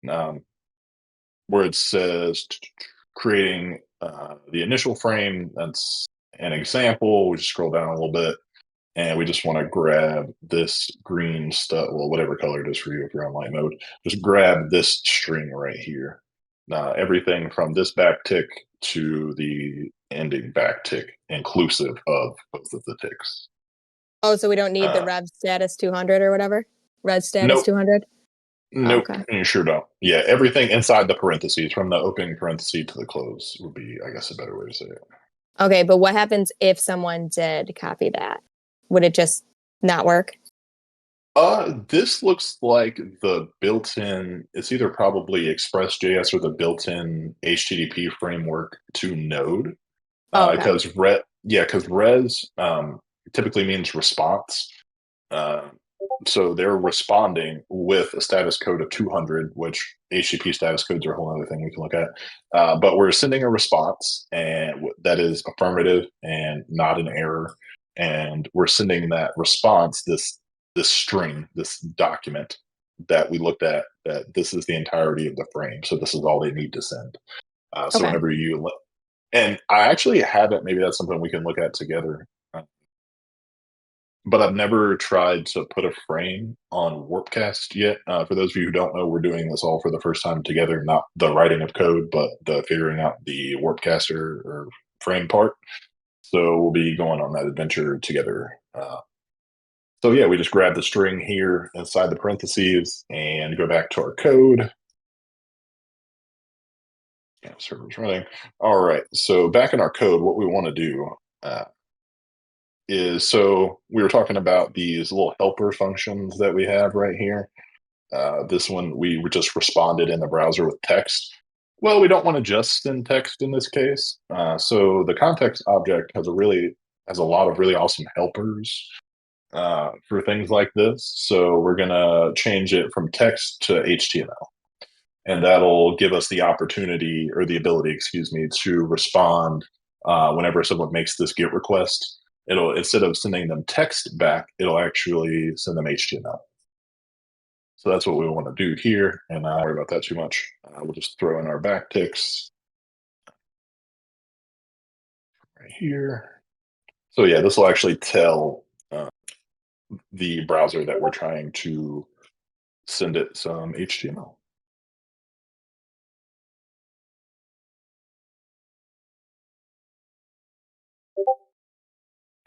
um, where it says creating the initial frame. That's an example. We just scroll down a little bit, and we just want to grab this green stuff, well, whatever color it is for you if you're on light mode. Just grab this string right here. Everything from this backtick to the ending backtick, inclusive of both of the ticks. Oh, so we don't need the Uh, rev status 200 or whatever? Rev status nope, 200? nope, Okay. you sure don't. Yeah, everything inside the parentheses, from the opening parenthesis to the close, would be, I guess, a better way to say it. Okay, but what happens if someone did copy that? Would it just not work? This looks like the built-in, it's either probably Express.js or the built-in HTTP framework to Node. Oh, okay. Because res typically means response. Uh, so they're responding with a status code of 200, which HTTP status codes are a whole other thing we can look at. But we're sending a response, and that is affirmative and not an error. And we're sending that response, this string, this document that we looked at, that this is the entirety of the frame. So this is all they need to send. So Okay. whenever and I actually haven't, maybe that's something we can look at together. But I've never tried to put a frame on Warpcast yet. For those of you who don't know, we're doing this all for the first time together, not the writing of code, but the figuring out the Warpcaster or frame part. So we'll be going on that adventure together. So yeah, we just grab the string here inside the parentheses and go back to our code. Yeah, server's running. All right. So back in our code, what we want to do is, so we were talking about these little helper functions that we have right here. This one, we just responded in the browser with text. Well, we don't want to just send text in this case. So the context object has a lot of really awesome helpers for things like this. So we're gonna change it from text to HTML, and that'll give us the opportunity, or the ability, excuse me, to respond whenever someone makes this GET request. It'll, instead of sending them text back, it'll actually send them HTML. So that's what we want to do here, and not worry about that too much. We'll just throw in our backticks right here. So yeah, this will actually tell the browser that we're trying to send it some HTML.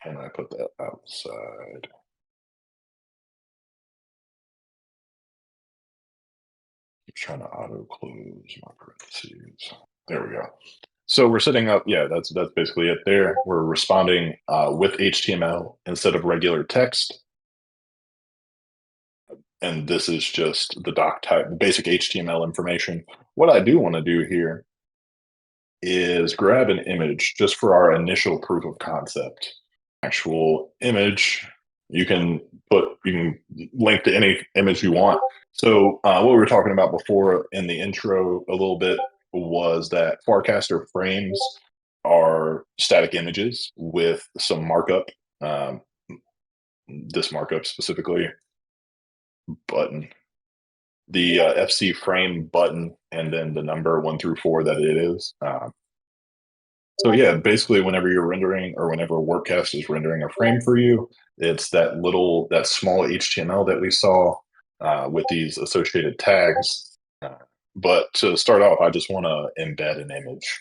And I put that outside. I'm trying to auto close my parentheses. There we go. So we're setting up, yeah, that's basically it there. We're responding with HTML instead of regular text. And this is just the doc type, basic HTML information. What I do want to do here is grab an image just for our initial proof of concept. Actual image, you can link to any image you want. So what we were talking about before in the intro a little bit was that Farcaster frames are static images with some markup. Um, this markup specifically, button, the FC frame button, and then the number 1 through 4 that it is. So yeah, basically whenever you're rendering, or whenever Workcast is rendering a frame for you, it's that small HTML that we saw with these associated tags. But to start off, I just want to embed an image.